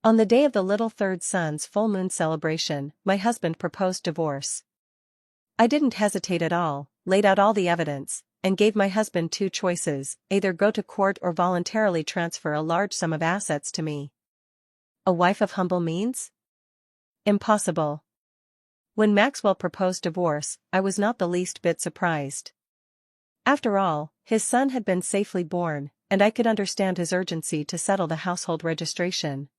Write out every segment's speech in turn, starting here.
On the day of the little third son's full moon celebration, my husband proposed divorce. I didn't hesitate at all, laid out all the evidence, and gave my husband two choices: either go to court or voluntarily transfer a large sum of assets to me. A wife of humble means? Impossible. When Maxwell proposed divorce, I was not the least bit surprised. After all, his son had been safely born, and I could understand his urgency to settle the household registration.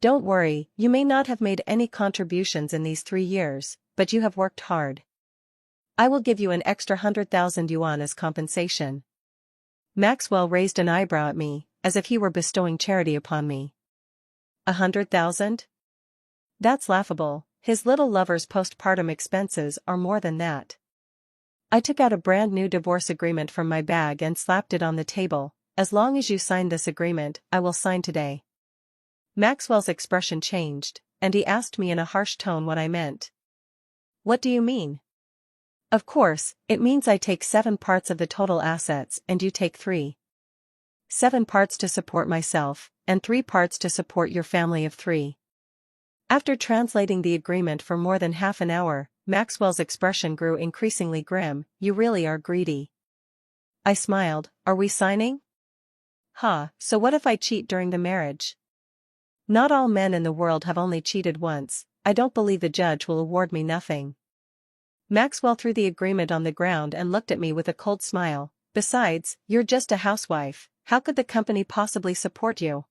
Don't worry, you may not have made any contributions in these 3 years, but you have worked hard. I will give you an extra 100,000 yuan as compensation. Maxwell raised an eyebrow at me, as if he were bestowing charity upon me. 100,000? That's laughable. His little lover's postpartum expenses are more than that. I took out a brand new divorce agreement from my bag and slapped it on the table. As long as you sign this agreement, I will sign today. Maxwell's expression changed, and he asked me in a harsh tone what I meant. What do you mean? Of course, it means I take 7 parts of the total assets and you take 3. 7 parts to support myself, and 3 parts to support your family of 3. After translating the agreement for more than half an hour, Maxwell's expression grew increasingly grim. You really are greedy. I smiled. Are we signing? So what if I cheat during the marriage? Not all men in the world have only cheated once. I don't believe the judge will award me nothing. Maxwell threw the agreement on the ground and looked at me with a cold smile. Besides, you're just a housewife. How could the company possibly support you?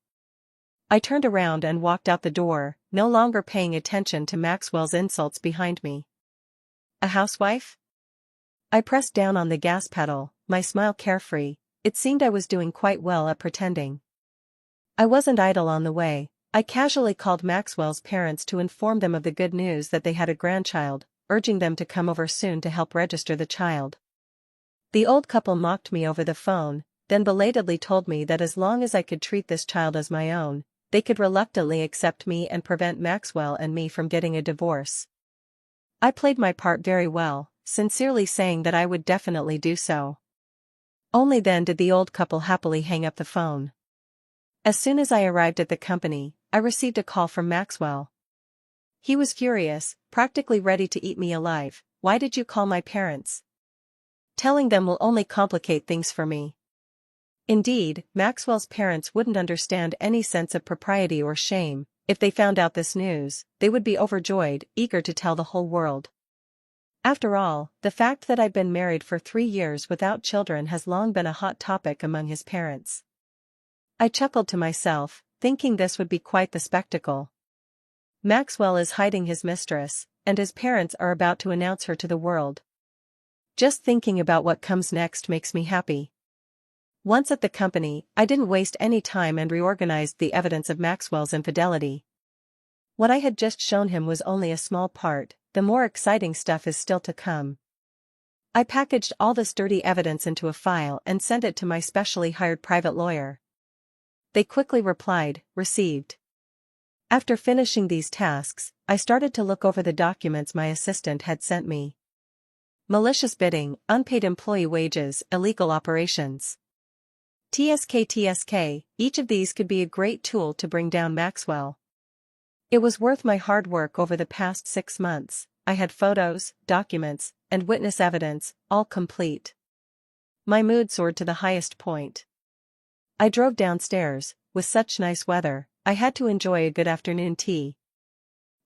I turned around and walked out the door, no longer paying attention to Maxwell's insults behind me. A housewife? I pressed down on the gas pedal, my smile carefree. It seemed I was doing quite well at pretending. I wasn't idle on the way. I casually called Maxwell's parents to inform them of the good news that they had a grandchild, urging them to come over soon to help register the child. The old couple mocked me over the phone, then belatedly told me that as long as I could treat this child as my own, they could reluctantly accept me and prevent Maxwell and me from getting a divorce. I played my part very well, sincerely saying that I would definitely do so. Only then did the old couple happily hang up the phone. As soon as I arrived at the company, I received a call from Maxwell. He was furious, practically ready to eat me alive. Why did you call my parents? Telling them will only complicate things for me. Indeed, Maxwell's parents wouldn't understand any sense of propriety or shame. If they found out this news, they would be overjoyed, eager to tell the whole world. After all, the fact that I've been married for 3 years without children has long been a hot topic among his parents. I chuckled to myself, thinking this would be quite the spectacle. Maxwell is hiding his mistress, and his parents are about to announce her to the world. Just thinking about what comes next makes me happy. Once at the company, I didn't waste any time and reorganized the evidence of Maxwell's infidelity. What I had just shown him was only a small part. The more exciting stuff is still to come. I packaged all this dirty evidence into a file and sent it to my specially hired private lawyer. They quickly replied, received. After finishing these tasks, I started to look over the documents my assistant had sent me. Malicious bidding, unpaid employee wages, illegal operations. TSK, each of these could be a great tool to bring down Maxwell. It was worth my hard work over the past 6 months. I had photos, documents, and witness evidence, all complete. My mood soared to the highest point. I drove downstairs. With such nice weather, I had to enjoy a good afternoon tea.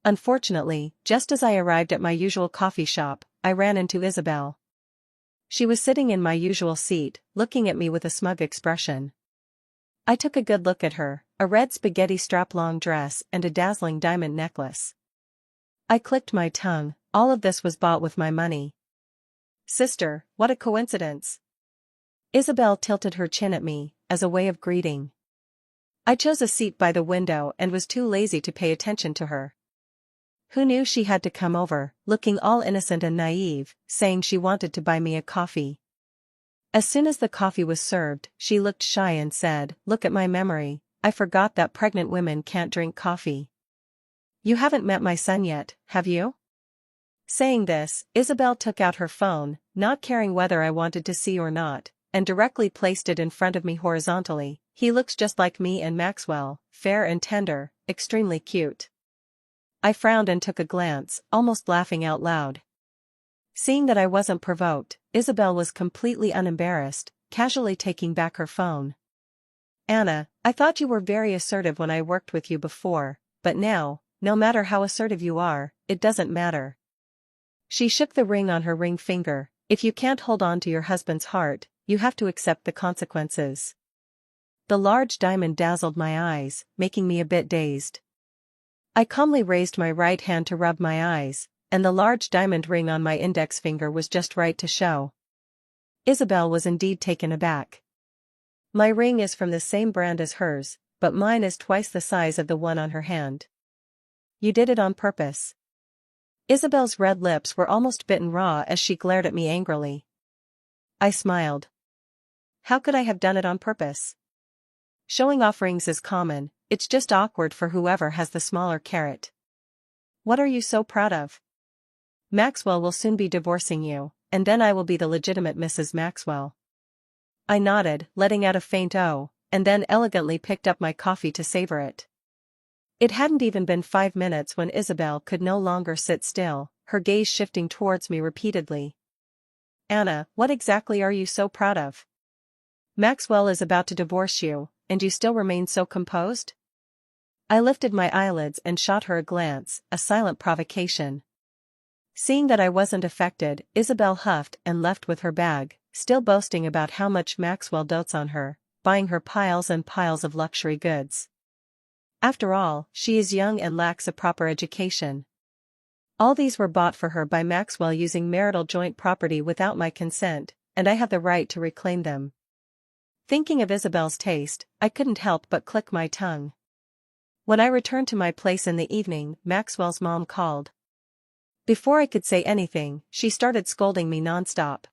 Unfortunately, just as I arrived at my usual coffee shop, I ran into Isabel. She was sitting in my usual seat, looking at me with a smug expression. I took a good look at her, a red spaghetti strap-long dress and a dazzling diamond necklace. I clicked my tongue. All of this was bought with my money. Sister, what a coincidence. Isabel tilted her chin at me, as a way of greeting. I chose a seat by the window and was too lazy to pay attention to her. Who knew she had to come over, looking all innocent and naive, saying she wanted to buy me a coffee. As soon as the coffee was served, she looked shy and said, "Look at my memory, I forgot that pregnant women can't drink coffee. You haven't met my son yet, have you?" Saying this, Isabel took out her phone, not caring whether I wanted to see or not, and directly placed it in front of me horizontally. He looks just like me and Maxwell, fair and tender, extremely cute. I frowned and took a glance, almost laughing out loud. Seeing that I wasn't provoked, Isabel was completely unembarrassed, casually taking back her phone. Anna, I thought you were very assertive when I worked with you before, but now, no matter how assertive you are, it doesn't matter. She shook the ring on her ring finger. If you can't hold on to your husband's heart, you have to accept the consequences. The large diamond dazzled my eyes, making me a bit dazed. I calmly raised my right hand to rub my eyes, and the large diamond ring on my index finger was just right to show. Isabel was indeed taken aback. My ring is from the same brand as hers, but mine is twice the size of the one on her hand. You did it on purpose. Isabel's red lips were almost bitten raw as she glared at me angrily. I smiled. How could I have done it on purpose? Showing off rings is common, it's just awkward for whoever has the smaller carat. What are you so proud of? Maxwell will soon be divorcing you, and then I will be the legitimate Mrs. Maxwell. I nodded, letting out a faint "oh," and then elegantly picked up my coffee to savor it. It hadn't even been 5 minutes when Isabel could no longer sit still, her gaze shifting towards me repeatedly. Anna, what exactly are you so proud of? Maxwell is about to divorce you, and you still remain so composed? I lifted my eyelids and shot her a glance, a silent provocation. Seeing that I wasn't affected, Isabel huffed and left with her bag, still boasting about how much Maxwell dotes on her, buying her piles and piles of luxury goods. After all, she is young and lacks a proper education. All these were bought for her by Maxwell using marital joint property without my consent, and I have the right to reclaim them. Thinking of Isabel's taste, I couldn't help but click my tongue. When I returned to my place in the evening, Maxwell's mom called. Before I could say anything, she started scolding me nonstop.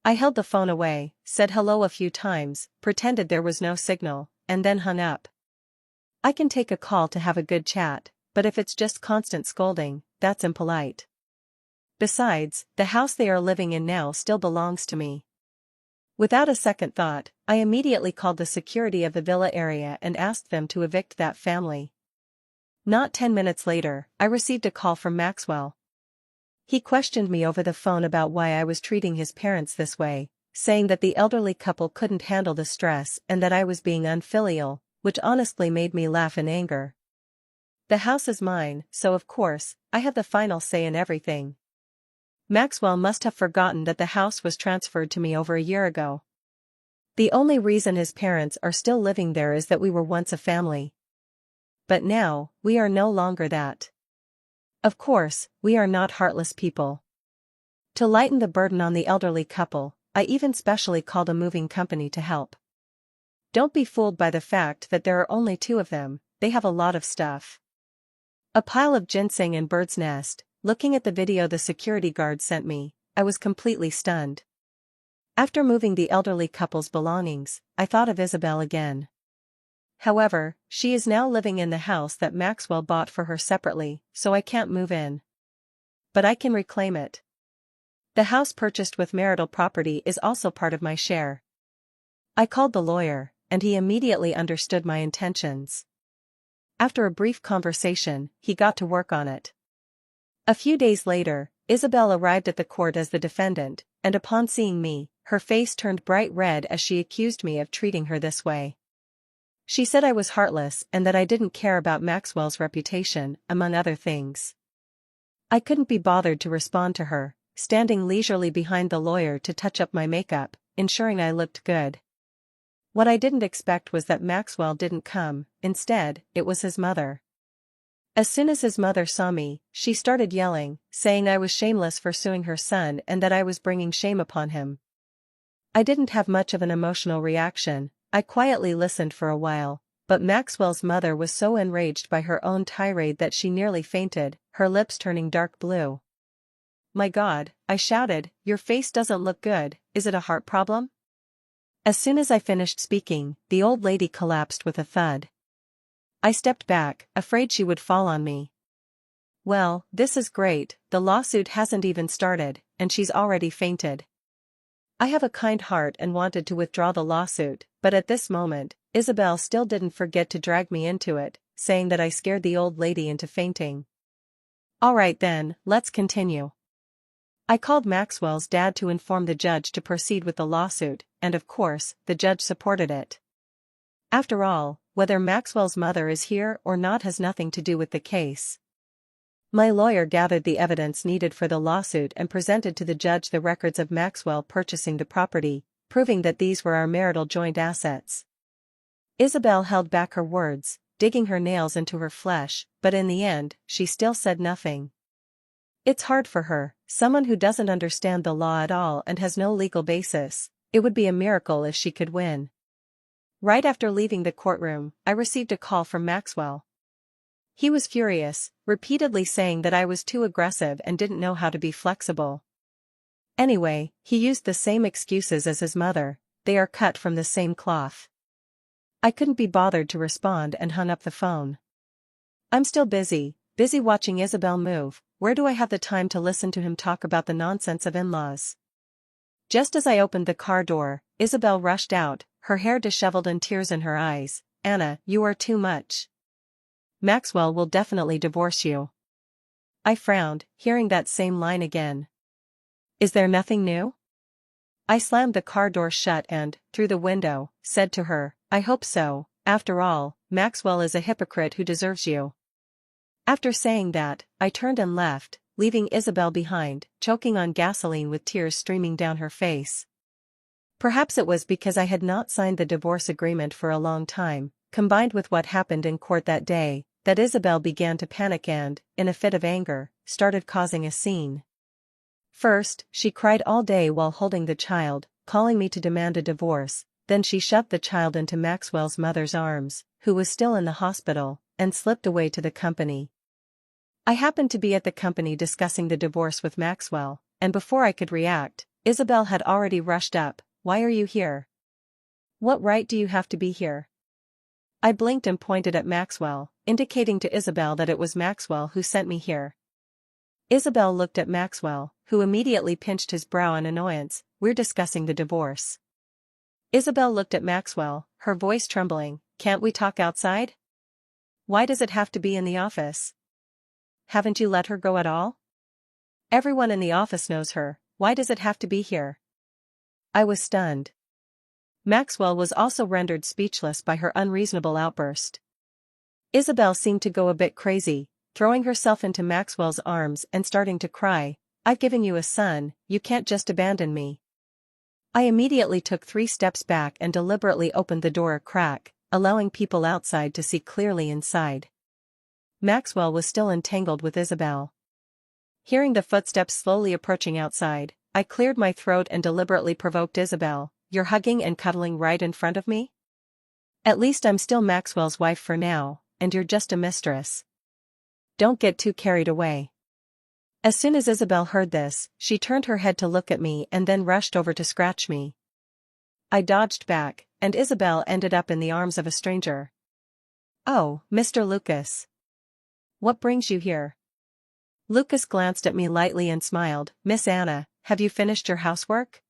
I held the phone away, said hello a few times, pretended there was no signal, and then hung up. I can take a call to have a good chat, but if it's just constant scolding, that's impolite. Besides, the house they are living in now still belongs to me. Without a second thought, I immediately called the security of the villa area and asked them to evict that family. Not 10 minutes later, I received a call from Maxwell. He questioned me over the phone about why I was treating his parents this way, saying that the elderly couple couldn't handle the stress and that I was being unfilial, which honestly made me laugh in anger. The house is mine, so of course, I have the final say in everything. Maxwell must have forgotten that the house was transferred to me over a year ago. The only reason his parents are still living there is that we were once a family. But now, we are no longer that. Of course, we are not heartless people. To lighten the burden on the elderly couple, I even specially called a moving company to help. Don't be fooled by the fact that there are only 2 of them, they have a lot of stuff. A pile of ginseng and bird's nest. Looking at the video the security guard sent me, I was completely stunned. After moving the elderly couple's belongings, I thought of Isabel again. However, she is now living in the house that Maxwell bought for her separately, so I can't move in. But I can reclaim it. The house purchased with marital property is also part of my share. I called the lawyer, and he immediately understood my intentions. After a brief conversation, he got to work on it. A few days later, Isabel arrived at the court as the defendant, and upon seeing me, her face turned bright red as she accused me of treating her this way. She said I was heartless and that I didn't care about Maxwell's reputation, among other things. I couldn't be bothered to respond to her, standing leisurely behind the lawyer to touch up my makeup, ensuring I looked good. What I didn't expect was that Maxwell didn't come, instead, it was his mother. As soon as his mother saw me, she started yelling, saying I was shameless for suing her son and that I was bringing shame upon him. I didn't have much of an emotional reaction. I quietly listened for a while, but Maxwell's mother was so enraged by her own tirade that she nearly fainted, her lips turning dark blue. My God, I shouted, your face doesn't look good, is it a heart problem? As soon as I finished speaking, the old lady collapsed with a thud. I stepped back, afraid she would fall on me. Well, this is great, the lawsuit hasn't even started, and she's already fainted. I have a kind heart and wanted to withdraw the lawsuit, but at this moment, Isabel still didn't forget to drag me into it, saying that I scared the old lady into fainting. Alright then, let's continue. I called Maxwell's dad to inform the judge to proceed with the lawsuit, and of course, the judge supported it. After all, whether Maxwell's mother is here or not has nothing to do with the case. My lawyer gathered the evidence needed for the lawsuit and presented to the judge the records of Maxwell purchasing the property, proving that these were our marital joint assets. Isabel held back her words, digging her nails into her flesh, but in the end, she still said nothing. It's hard for her, someone who doesn't understand the law at all and has no legal basis. It would be a miracle if she could win. Right after leaving the courtroom, I received a call from Maxwell. He was furious, repeatedly saying that I was too aggressive and didn't know how to be flexible. Anyway, he used the same excuses as his mother, they are cut from the same cloth. I couldn't be bothered to respond and hung up the phone. I'm still busy watching Isabel move. Where do I have the time to listen to him talk about the nonsense of in-laws? Just as I opened the car door, Isabel rushed out, her hair disheveled and tears in her eyes. Anna, you are too much. Maxwell will definitely divorce you. I frowned, hearing that same line again. Is there nothing new? I slammed the car door shut and, through the window, said to her, I hope so. After all, Maxwell is a hypocrite who deserves you. After saying that, I turned and left, leaving Isabel behind, choking on gasoline with tears streaming down her face. Perhaps it was because I had not signed the divorce agreement for a long time, combined with what happened in court that day, that Isabel began to panic and, in a fit of anger, started causing a scene. First, she cried all day while holding the child, calling me to demand a divorce. Then she shoved the child into Maxwell's mother's arms, who was still in the hospital, and slipped away to the company. I happened to be at the company discussing the divorce with Maxwell, and before I could react, Isabel had already rushed up. Why are you here? What right do you have to be here? I blinked and pointed at Maxwell, indicating to Isabel that it was Maxwell who sent me here. Isabel looked at Maxwell, who immediately pinched his brow in annoyance. We're discussing the divorce. Isabel looked at Maxwell, her voice trembling. Can't we talk outside? Why does it have to be in the office? Haven't you let her go at all? Everyone in the office knows her. Why does it have to be here? I was stunned. Maxwell was also rendered speechless by her unreasonable outburst. Isabel seemed to go a bit crazy, throwing herself into Maxwell's arms and starting to cry. I've given you a son, you can't just abandon me. I immediately took 3 steps back and deliberately opened the door a crack, allowing people outside to see clearly inside. Maxwell was still entangled with Isabel. Hearing the footsteps slowly approaching outside, I cleared my throat and deliberately provoked Isabel. You're hugging and cuddling right in front of me? At least I'm still Maxwell's wife for now, and you're just a mistress. Don't get too carried away. As soon as Isabel heard this, she turned her head to look at me and then rushed over to scratch me. I dodged back, and Isabel ended up in the arms of a stranger. Oh, Mr. Lucas. What brings you here? Lucas glanced at me lightly and smiled. Miss Anna, have you finished your housework?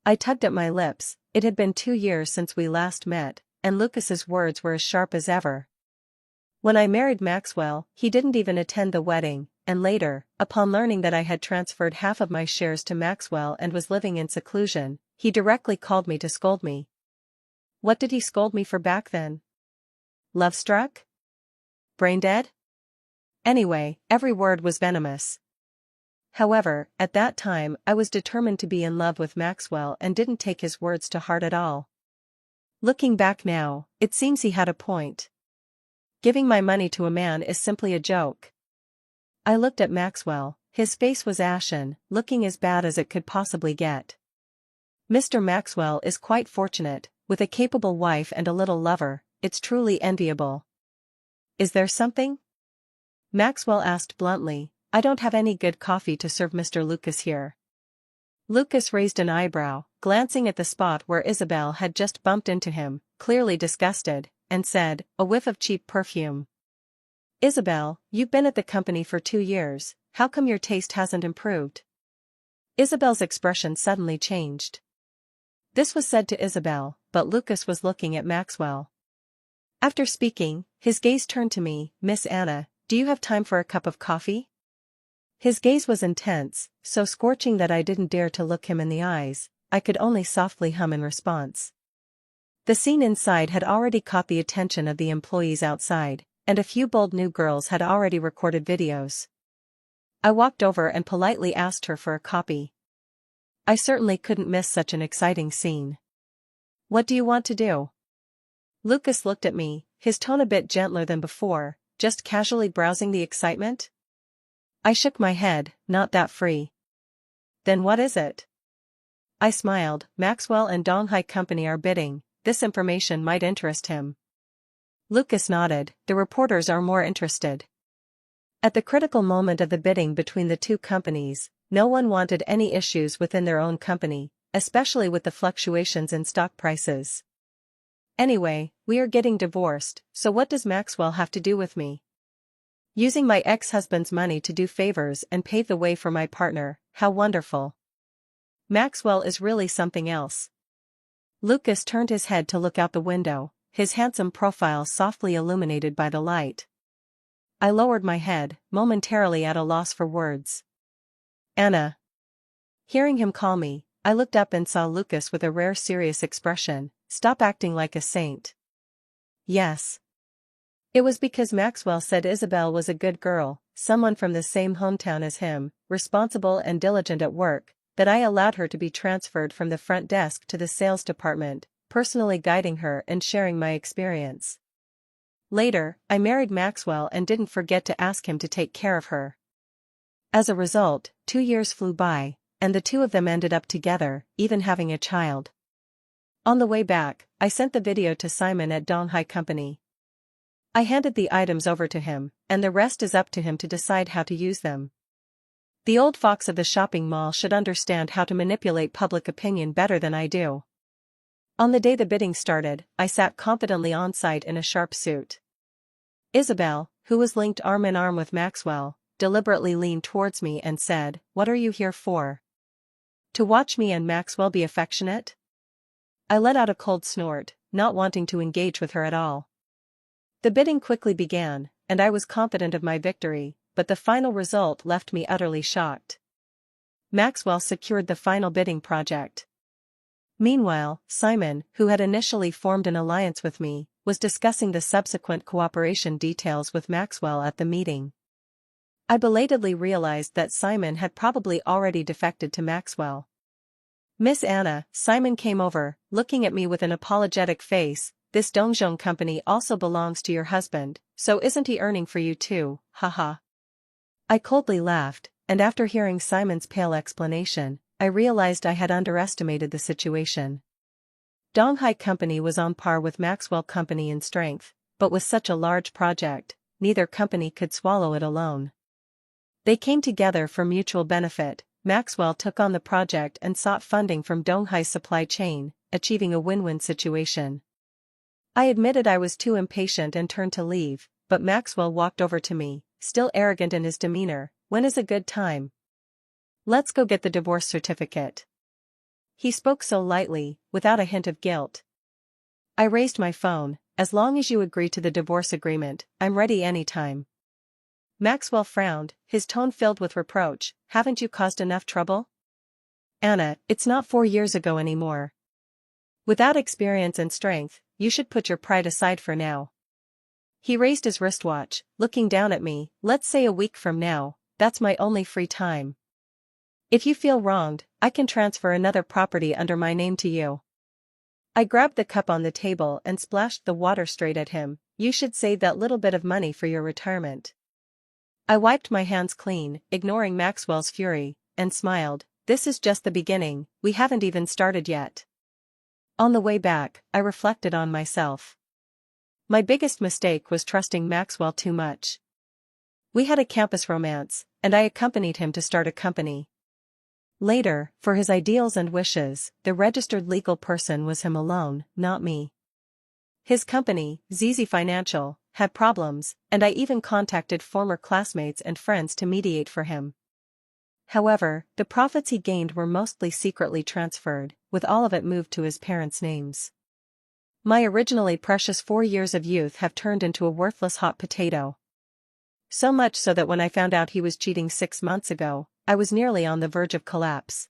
I tugged at my lips. It had been 2 years since we last met, and Lucas's words were as sharp as ever. When I married Maxwell, he didn't even attend the wedding, and later, upon learning that I had transferred half of my shares to Maxwell and was living in seclusion, he directly called me to scold me. What did he scold me for back then? Love struck? Brain dead? Anyway, every word was venomous. However, at that time I was determined to be in love with Maxwell and didn't take his words to heart at all. Looking back now, it seems he had a point. Giving my money to a man is simply a joke. I looked at Maxwell, his face was ashen, looking as bad as it could possibly get. Mr. Maxwell is quite fortunate, with a capable wife and a little lover. It's truly enviable. Is there something? Maxwell asked bluntly. I don't have any good coffee to serve Mr. Lucas here. Lucas raised an eyebrow, glancing at the spot where Isabel had just bumped into him, clearly disgusted, and said, a whiff of cheap perfume. Isabel, you've been at the company for 2 years, how come your taste hasn't improved? Isabel's expression suddenly changed. This was said to Isabel, but Lucas was looking at Maxwell. After speaking, his gaze turned to me. "Miss Anna, do you have time for a cup of coffee?" His gaze was intense, so scorching that I didn't dare to look him in the eyes. I could only softly hum in response. The scene inside had already caught the attention of the employees outside, and a few bold new girls had already recorded videos. I walked over and politely asked her for a copy. I certainly couldn't miss such an exciting scene. "What do you want to do?" Lucas looked at me, his tone a bit gentler than before, "Just casually browsing the excitement?" I shook my head, "Not that free." "Then what is it?" I smiled. "Maxwell and Donghai Company are bidding. This information might interest him." Lucas nodded. "The reporters are more interested." At the critical moment of the bidding between the two companies, no one wanted any issues within their own company, especially with the fluctuations in stock prices. "Anyway, we are getting divorced, so what does Maxwell have to do with me? Using my ex-husband's money to do favors and pave the way for my partner, how wonderful. Maxwell is really something else." Lucas turned his head to look out the window, his handsome profile softly illuminated by the light. I lowered my head, momentarily at a loss for words. "Anna." Hearing him call me, I looked up and saw Lucas with a rare serious expression. "Stop acting like a saint." "Yes." It was because Maxwell said Isabel was a good girl, someone from the same hometown as him, responsible and diligent at work, that I allowed her to be transferred from the front desk to the sales department, personally guiding her and sharing my experience. Later, I married Maxwell and didn't forget to ask him to take care of her. As a result, 2 years flew by, and the two of them ended up together, even having a child. On the way back, I sent the video to Simon at Donghai Company. I handed the items over to him, and the rest is up to him to decide how to use them. The old fox of the shopping mall should understand how to manipulate public opinion better than I do. On the day the bidding started, I sat confidently on site in a sharp suit. Isabel, who was linked arm in arm with Maxwell, deliberately leaned towards me and said, "What are you here for? To watch me and Maxwell be affectionate?" I let out a cold snort, not wanting to engage with her at all. The bidding quickly began, and I was confident of my victory, but the final result left me utterly shocked. Maxwell secured the final bidding project. Meanwhile, Simon, who had initially formed an alliance with me, was discussing the subsequent cooperation details with Maxwell at the meeting. I belatedly realized that Simon had probably already defected to Maxwell. "Miss Anna," Simon came over, looking at me with an apologetic face, "this Dongjong Company also belongs to your husband, so isn't he earning for you too, haha." I coldly laughed, and after hearing Simon's pale explanation, I realized I had underestimated the situation. Donghai Company was on par with Maxwell Company in strength, but with such a large project, neither company could swallow it alone. They came together for mutual benefit. Maxwell took on the project and sought funding from Donghai's supply chain, achieving a win-win situation. I admitted I was too impatient and turned to leave, but Maxwell walked over to me, still arrogant in his demeanor. "When is a good time? Let's go get the divorce certificate." He spoke so lightly, without a hint of guilt. I raised my phone. "As long as you agree to the divorce agreement, I'm ready anytime." Maxwell frowned, his tone filled with reproach. "Haven't you caused enough trouble? Anna, it's not 4 years ago anymore. Without experience and strength, you should put your pride aside for now." He raised his wristwatch, looking down at me. "Let's say a week from now, that's my only free time. If you feel wronged, I can transfer another property under my name to you." I grabbed the cup on the table and splashed the water straight at him. "You should save that little bit of money for your retirement." I wiped my hands clean, ignoring Maxwell's fury, and smiled. "This is just the beginning, we haven't even started yet." On the way back, I reflected on myself. My biggest mistake was trusting Maxwell too much. We had a campus romance, and I accompanied him to start a company. Later, for his ideals and wishes, the registered legal person was him alone, not me. His company, ZZ Financial, had problems, and I even contacted former classmates and friends to mediate for him. However, the profits he gained were mostly secretly transferred, with all of it moved to his parents' names. My originally precious 4 years of youth have turned into a worthless hot potato. So much so that when I found out he was cheating 6 months ago, I was nearly on the verge of collapse.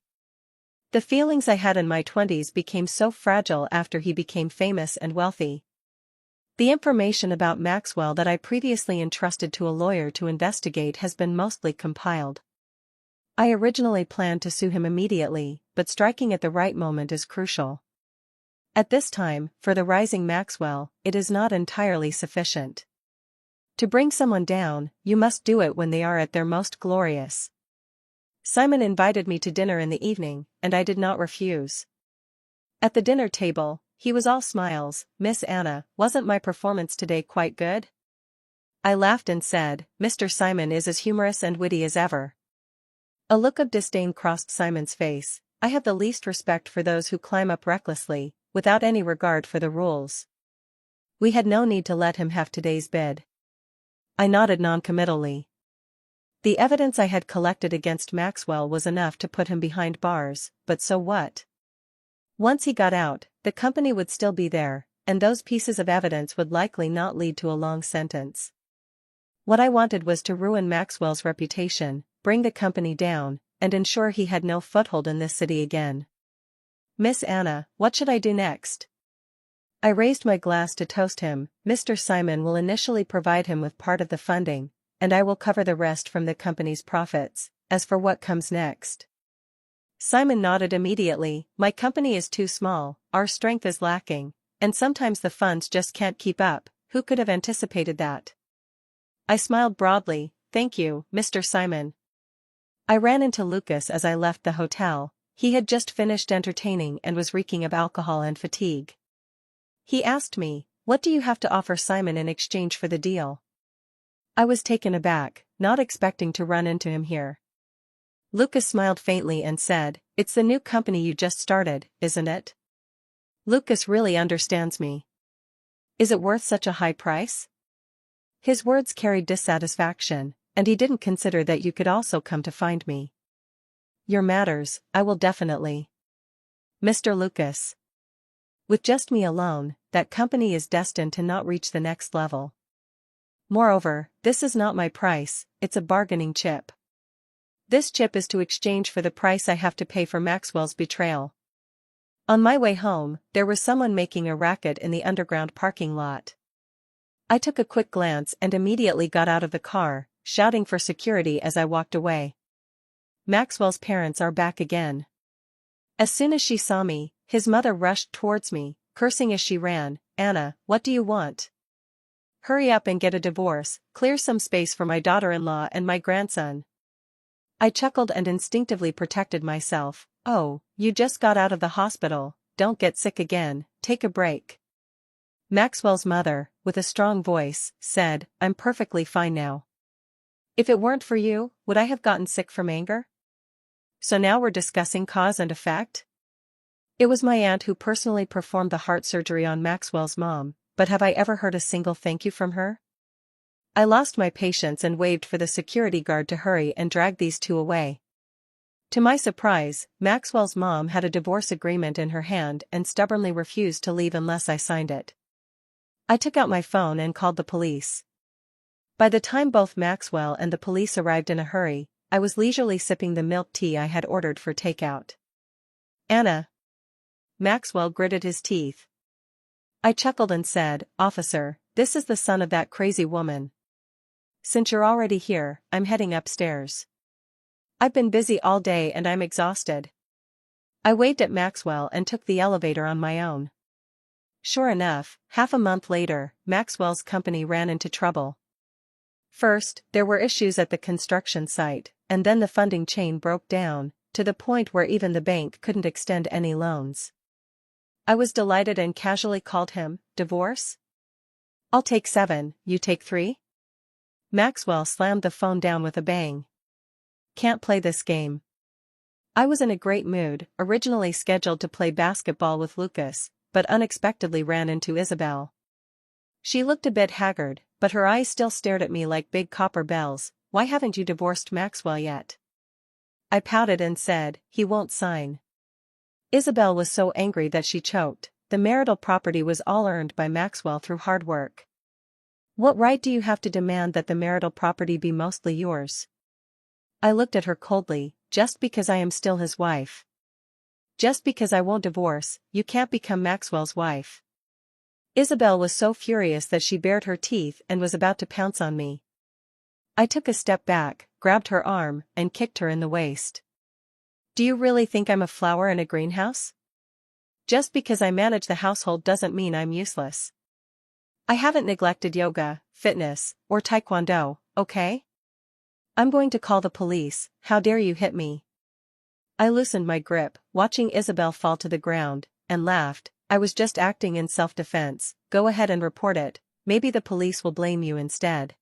The feelings I had in my 20s became so fragile after he became famous and wealthy. The information about Maxwell that I previously entrusted to a lawyer to investigate has been mostly compiled. I originally planned to sue him immediately, but striking at the right moment is crucial. At this time, for the rising Maxwell, it is not entirely sufficient. To bring someone down, you must do it when they are at their most glorious. Simon invited me to dinner in the evening, and I did not refuse. At the dinner table, he was all smiles. "Miss Anna, wasn't my performance today quite good?" I laughed and said, "Mr. Simon is as humorous and witty as ever." A look of disdain crossed Simon's face. I have the least respect for those who climb up recklessly, without any regard for the rules. We had no need to let him have today's bid. I nodded noncommittally. The evidence I had collected against Maxwell was enough to put him behind bars, but so what? Once he got out, the company would still be there, and those pieces of evidence would likely not lead to a long sentence. What I wanted was to ruin Maxwell's reputation, bring the company down, and ensure he had no foothold in this city again. "Miss Anna, what should I do next?" I raised my glass to toast him. "Mr. Simon will initially provide him with part of the funding, and I will cover the rest from the company's profits. As for what comes next..." Simon nodded immediately. "My company is too small, our strength is lacking, and sometimes the funds just can't keep up. Who could have anticipated that?" I smiled broadly. "Thank you, Mr. Simon." I ran into Lucas as I left the hotel. He had just finished entertaining and was reeking of alcohol and fatigue. He asked me, "What do you have to offer Simon in exchange for the deal?" I was taken aback, not expecting to run into him here. Lucas smiled faintly and said, "It's the new company you just started, isn't it?" Lucas really understands me. "Is it worth such a high price?" His words carried dissatisfaction, and he didn't consider that you could also come to find me. "Your matters, I will definitely." "Mr. Lucas. With just me alone, that company is destined to not reach the next level. Moreover, this is not my price, it's a bargaining chip. This chip is to exchange for the price I have to pay for Maxwell's betrayal." On my way home, there was someone making a racket in the underground parking lot. I took a quick glance and immediately got out of the car, shouting for security as I walked away. Maxwell's parents are back again. As soon as she saw me, his mother rushed towards me, cursing as she ran. "Anna, what do you want? Hurry up and get a divorce, clear some space for my daughter-in-law and my grandson." I chuckled and instinctively protected myself. "Oh, you just got out of the hospital, don't get sick again, take a break." Maxwell's mother, with a strong voice, said, "I'm perfectly fine now. If it weren't for you, would I have gotten sick from anger?" So now we're discussing cause and effect? It was my aunt who personally performed the heart surgery on Maxwell's mom, but have I ever heard a single thank you from her? I lost my patience and waved for the security guard to hurry and drag these two away. To my surprise, Maxwell's mom had a divorce agreement in her hand and stubbornly refused to leave unless I signed it. I took out my phone and called the police. By the time both Maxwell and the police arrived in a hurry, I was leisurely sipping the milk tea I had ordered for takeout. "Anna." Maxwell gritted his teeth. I chuckled and said, "Officer, this is the son of that crazy woman. Since you're already here, I'm heading upstairs. I've been busy all day and I'm exhausted." I waved at Maxwell and took the elevator on my own. Sure enough, half a month later, Maxwell's company ran into trouble. First, there were issues at the construction site, and then the funding chain broke down, to the point where even the bank couldn't extend any loans. I was delighted and casually called him, "Divorce? I'll take 7, you take 3? Maxwell slammed the phone down with a bang. "Can't play this game." I was in a great mood, originally scheduled to play basketball with Lucas, but unexpectedly ran into Isabel. She looked a bit haggard, but her eyes still stared at me like big copper bells. "Why haven't you divorced Maxwell yet?" I pouted and said, "He won't sign." Isabel was so angry that she choked. the marital property was all earned by Maxwell through hard work. What right do you have to demand that the marital property be mostly yours? I looked at her coldly. Just because I am still his wife. Just because I won't divorce, you can't become Maxwell's wife. Isabel was so furious that she bared her teeth and was about to pounce on me. I took a step back, grabbed her arm, and kicked her in the waist. Do you really think I'm a flower in a greenhouse? Just because I manage the household doesn't mean I'm useless. I haven't neglected yoga, fitness, or taekwondo, okay? I'm going to call the police. How dare you hit me? I loosened my grip, watching Isabel fall to the ground, and laughed. I was just acting in self-defense. Go ahead and report it. Maybe the police will blame you instead.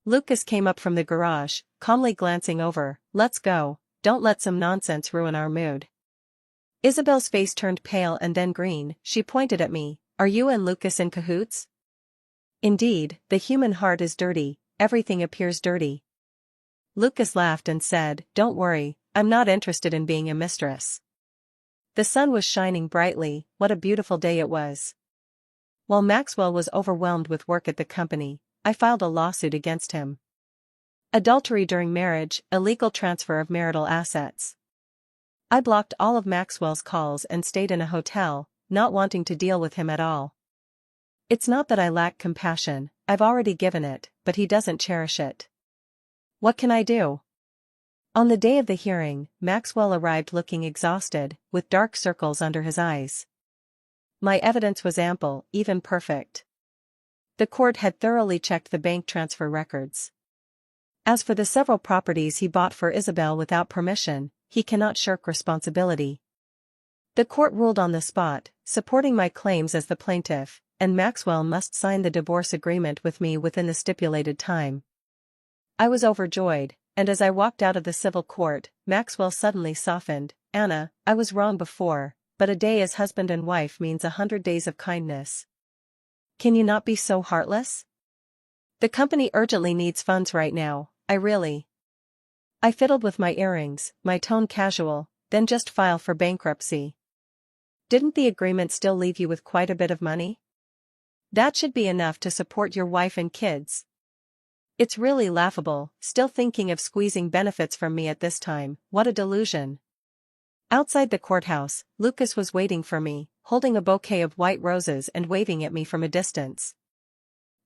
Lucas came up from the garage, calmly glancing over. Let's go. Don't let some nonsense ruin our mood. Isabel's face turned pale and then green. She pointed at me. Are you and Lucas in cahoots? Indeed, the human heart is dirty. Everything appears dirty. Lucas laughed and said, Don't worry, I'm not interested in being a mistress. The sun was shining brightly. What a beautiful day it was. While Maxwell was overwhelmed with work at the company, I filed a lawsuit against him. Adultery during marriage, illegal transfer of marital assets. I blocked all of Maxwell's calls and stayed in a hotel, not wanting to deal with him at all. It's not that I lack compassion, I've already given it, but he doesn't cherish it. What can I do? On the day of the hearing, Maxwell arrived looking exhausted, with dark circles under his eyes. My evidence was ample, even perfect. The court had thoroughly checked the bank transfer records. As for the several properties he bought for Isabel without permission, he cannot shirk responsibility. The court ruled on the spot, supporting my claims as the plaintiff, and Maxwell must sign the divorce agreement with me within the stipulated time. I was overjoyed, and as I walked out of the civil court, Maxwell suddenly softened. Anna, I was wrong before, but a day as husband and wife means 100 days of kindness. Can you not be so heartless? The company urgently needs funds right now, I fiddled with my earrings, my tone casual, then just file for bankruptcy. Didn't the agreement still leave you with quite a bit of money? That should be enough to support your wife and kids. It's really laughable, still thinking of squeezing benefits from me at this time. What a delusion. Outside the courthouse, Lucas was waiting for me, holding a bouquet of white roses and waving at me from a distance.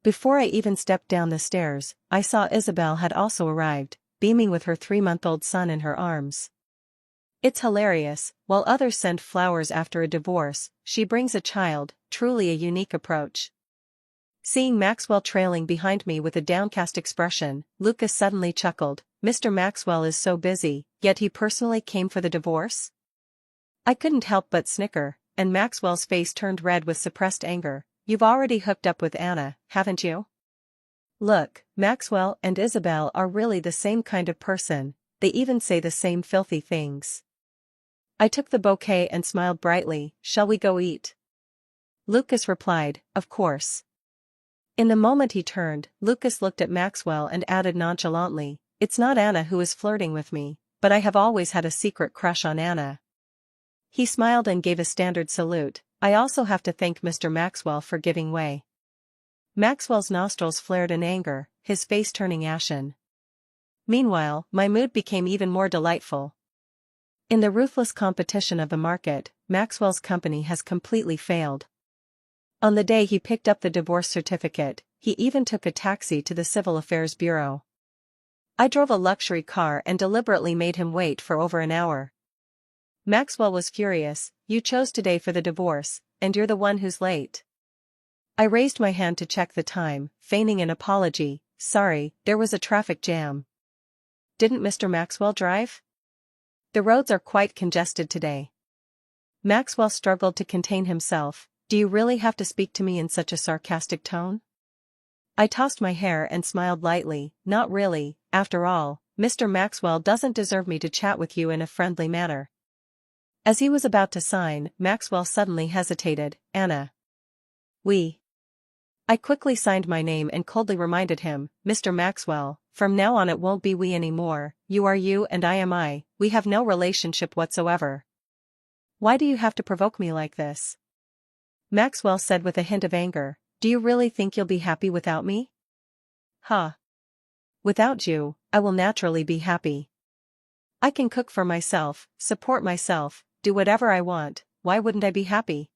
Before I even stepped down the stairs, I saw Isabel had also arrived, beaming with her 3-month-old son in her arms. It's hilarious, while others send flowers after a divorce, she brings a child, truly a unique approach. Seeing Maxwell trailing behind me with a downcast expression, Lucas suddenly chuckled. Mr. Maxwell is so busy, yet he personally came for the divorce? I couldn't help but snicker, and Maxwell's face turned red with suppressed anger. You've already hooked up with Anna, haven't you? Look, Maxwell and Isabel are really the same kind of person, they even say the same filthy things. I took the bouquet and smiled brightly. Shall we go eat? Lucas replied, Of course. In the moment he turned, Lucas looked at Maxwell and added nonchalantly, It's not Anna who is flirting with me, but I have always had a secret crush on Anna. He smiled and gave a standard salute. I also have to thank Mr. Maxwell for giving way. Maxwell's nostrils flared in anger, his face turning ashen. Meanwhile, my mood became even more delightful. In the ruthless competition of the market, Maxwell's company has completely failed. On the day he picked up the divorce certificate, he even took a taxi to the Civil Affairs Bureau. I drove a luxury car and deliberately made him wait for over an hour. Maxwell was furious. You chose today for the divorce, and you're the one who's late. I raised my hand to check the time, feigning an apology. Sorry, there was a traffic jam. Didn't Mr. Maxwell drive? The roads are quite congested today. Maxwell struggled to contain himself. Do you really have to speak to me in such a sarcastic tone? I tossed my hair and smiled lightly. Not really, after all, Mr. Maxwell doesn't deserve me to chat with you in a friendly manner. As he was about to sign, Maxwell suddenly hesitated. Anna. I quickly signed my name and coldly reminded him, Mr. Maxwell, from now on it won't be we anymore, you are you and I am I, we have no relationship whatsoever. Why do you have to provoke me like this? Maxwell said with a hint of anger. Do you really think you'll be happy without me? Huh. Without you, I will naturally be happy. I can cook for myself, support myself, do whatever I want, why wouldn't I be happy?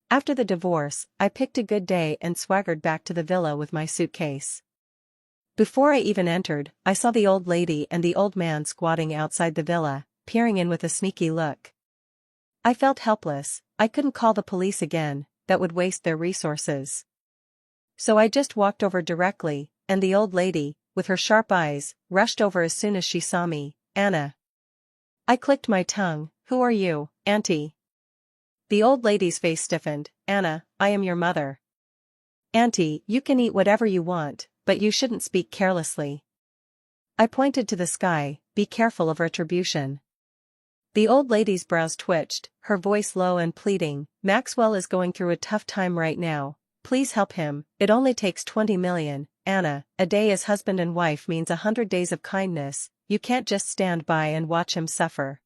After the divorce, I picked a good day and swaggered back to the villa with my suitcase. Before I even entered, I saw the old lady and the old man squatting outside the villa, peering in with a sneaky look. I felt helpless. I couldn't call the police again, that would waste their resources. So I just walked over directly, and the old lady, with her sharp eyes, rushed over as soon as she saw me. Anna. I clicked my tongue. Who are you, Auntie? The old lady's face stiffened. Anna, I am your mother. Auntie, you can eat whatever you want, but you shouldn't speak carelessly. I pointed to the sky. Be careful of retribution. The old lady's brows twitched, her voice low and pleading. Maxwell is going through a tough time right now. Please help him. It only takes 20 million. Anna, a day as husband and wife means 100 days of kindness. You can't just stand by and watch him suffer.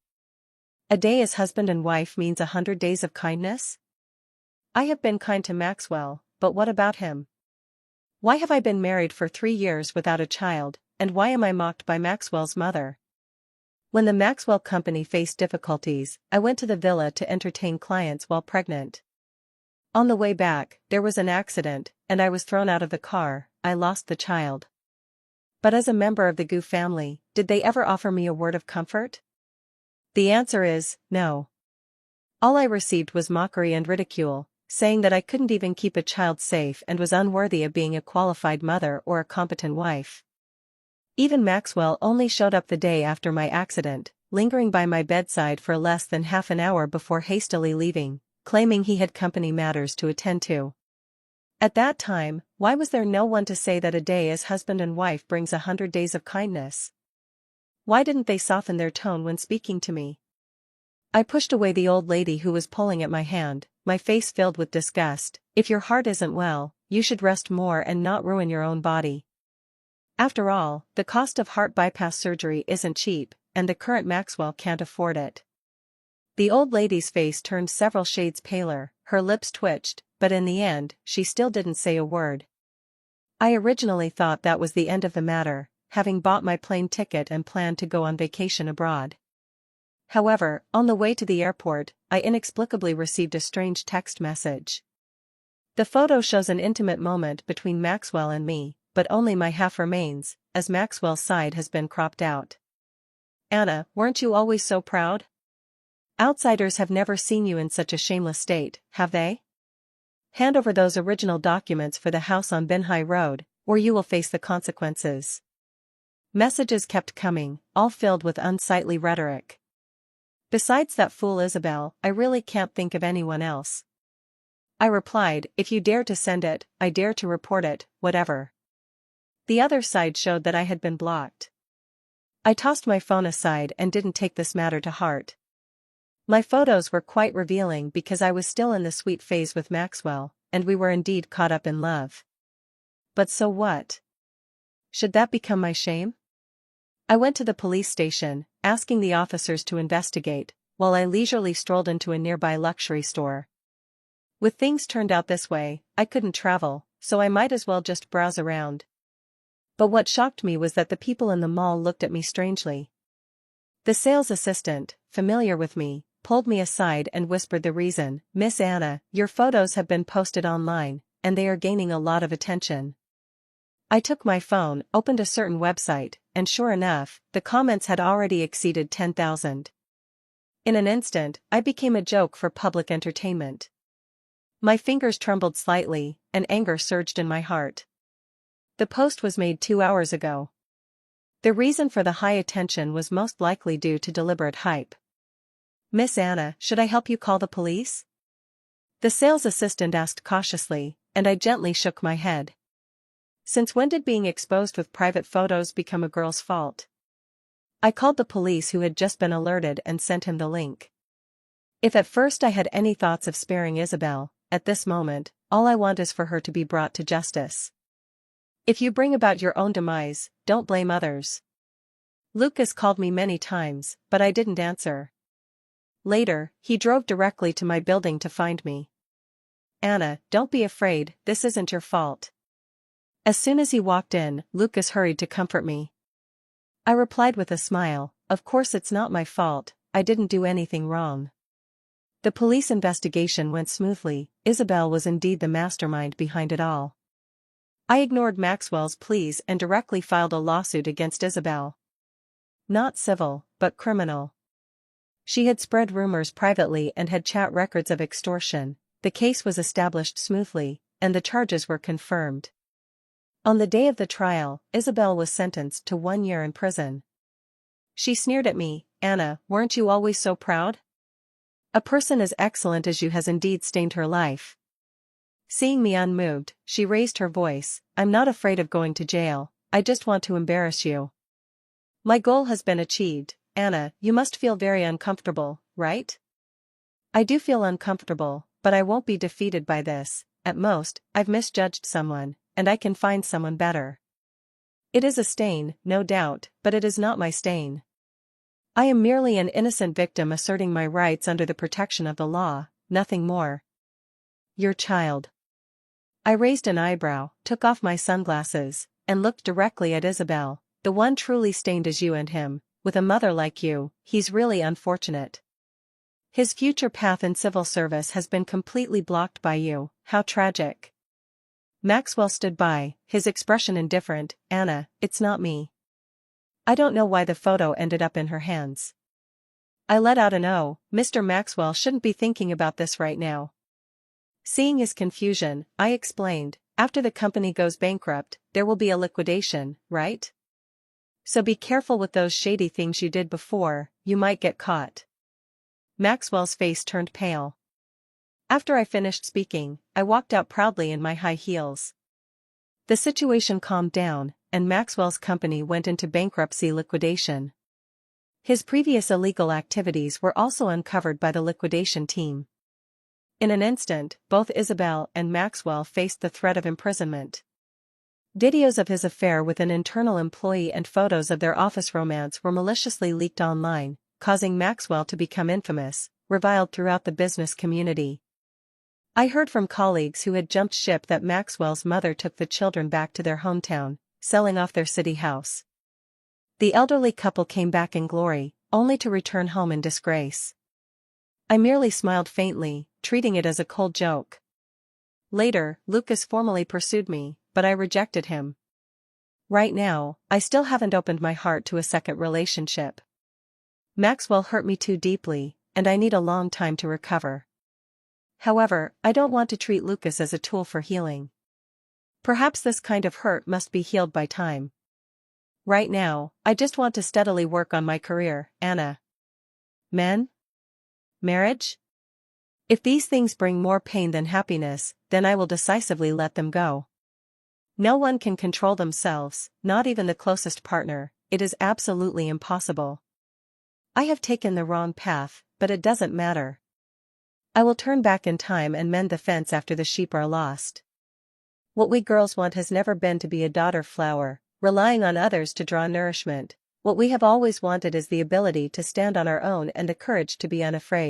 A day as husband and wife means 100 days of kindness? I have been kind to Maxwell, but what about him? Why have I been married for 3 years without a child, and why am I mocked by Maxwell's mother? When the Maxwell company faced difficulties, I went to the villa to entertain clients while pregnant. On the way back, there was an accident, and I was thrown out of the car. I lost the child. But as a member of the Gu family, did they ever offer me a word of comfort? The answer is, no. All I received was mockery and ridicule, saying that I couldn't even keep a child safe and was unworthy of being a qualified mother or a competent wife. Even Maxwell only showed up the day after my accident, lingering by my bedside for less than half an hour before hastily leaving, claiming he had company matters to attend to. At that time, why was there no one to say that a day as husband and wife brings 100 days of kindness? Why didn't they soften their tone when speaking to me? I pushed away the old lady who was pulling at my hand, my face filled with disgust. If your heart isn't well, you should rest more and not ruin your own body. After all, the cost of heart bypass surgery isn't cheap, and the current Maxwell can't afford it. The old lady's face turned several shades paler, her lips twitched, but in the end, she still didn't say a word. I originally thought that was the end of the matter, having bought my plane ticket and planned to go on vacation abroad. However, on the way to the airport, I inexplicably received a strange text message. The photo shows an intimate moment between Maxwell and me, but only my half remains, as Maxwell's side has been cropped out. Anna, weren't you always so proud? Outsiders have never seen you in such a shameless state, have they? Hand over those original documents for the house on Binhai Road, or you will face the consequences. Messages kept coming, all filled with unsightly rhetoric. Besides that fool Isabel, I really can't think of anyone else. I replied, if you dare to send it, I dare to report it, whatever. The other side showed that I had been blocked. I tossed my phone aside and didn't take this matter to heart. My photos were quite revealing because I was still in the sweet phase with Maxwell, and we were indeed caught up in love. But so what? Should that become my shame? I went to the police station, asking the officers to investigate, while I leisurely strolled into a nearby luxury store. With things turned out this way, I couldn't travel, so I might as well just browse around. But what shocked me was that the people in the mall looked at me strangely. The sales assistant, familiar with me, pulled me aside and whispered the reason. Miss Anna, your photos have been posted online, and they are gaining a lot of attention. I took my phone, opened a certain website, and sure enough, the comments had already exceeded 10,000. In an instant, I became a joke for public entertainment. My fingers trembled slightly, and anger surged in my heart. The post was made 2 hours ago. The reason for the high attention was most likely due to deliberate hype. Miss Anna, should I help you call the police? The sales assistant asked cautiously, and I gently shook my head. Since when did being exposed with private photos become a girl's fault? I called the police who had just been alerted and sent him the link. If at first I had any thoughts of sparing Isabel, at this moment, all I want is for her to be brought to justice. If you bring about your own demise, don't blame others. Lucas called me many times, but I didn't answer. Later, he drove directly to my building to find me. Anna, don't be afraid, this isn't your fault. As soon as he walked in, Lucas hurried to comfort me. I replied with a smile, of course it's not my fault, I didn't do anything wrong. The police investigation went smoothly. Isabel was indeed the mastermind behind it all. I ignored Maxwell's pleas and directly filed a lawsuit against Isabel. Not civil, but criminal. She had spread rumors privately and had chat records of extortion. The case was established smoothly, and the charges were confirmed. On the day of the trial, Isabel was sentenced to 1 year in prison. She sneered at me, Anna, weren't you always so proud? A person as excellent as you has indeed stained her life. Seeing me unmoved, she raised her voice, I'm not afraid of going to jail, I just want to embarrass you. My goal has been achieved, Anna, you must feel very uncomfortable, right? I do feel uncomfortable, but I won't be defeated by this. At most, I've misjudged someone, and I can find someone better. It is a stain, no doubt, but it is not my stain. I am merely an innocent victim asserting my rights under the protection of the law, nothing more. Your child. I raised an eyebrow, took off my sunglasses, and looked directly at Isabel. The one truly stained is you and him. With a mother like you, he's really unfortunate. His future path in civil service has been completely blocked by you, how tragic. Maxwell stood by, his expression indifferent, Anna, it's not me. I don't know why the photo ended up in her hands. I let out an "Oh, Mr. Maxwell shouldn't be thinking about this right now." Seeing his confusion, I explained, after the company goes bankrupt, there will be a liquidation, right? So be careful with those shady things you did before, you might get caught. Maxwell's face turned pale. After I finished speaking, I walked out proudly in my high heels. The situation calmed down, and Maxwell's company went into bankruptcy liquidation. His previous illegal activities were also uncovered by the liquidation team. In an instant, both Isabel and Maxwell faced the threat of imprisonment. Videos of his affair with an internal employee and photos of their office romance were maliciously leaked online, causing Maxwell to become infamous, reviled throughout the business community. I heard from colleagues who had jumped ship that Maxwell's mother took the children back to their hometown, selling off their city house. The elderly couple came back in glory, only to return home in disgrace. I merely smiled faintly, treating it as a cold joke. Later, Lucas formally pursued me, but I rejected him. Right now, I still haven't opened my heart to a second relationship. Maxwell hurt me too deeply, and I need a long time to recover. However, I don't want to treat Lucas as a tool for healing. Perhaps this kind of hurt must be healed by time. Right now, I just want to steadily work on my career, Anna. Men? Marriage? If these things bring more pain than happiness, then I will decisively let them go. No one can control themselves, not even the closest partner, it is absolutely impossible. I have taken the wrong path, but it doesn't matter. I will turn back in time and mend the fence after the sheep are lost. What we girls want has never been to be a daughter flower, relying on others to draw nourishment. What we have always wanted is the ability to stand on our own and the courage to be unafraid.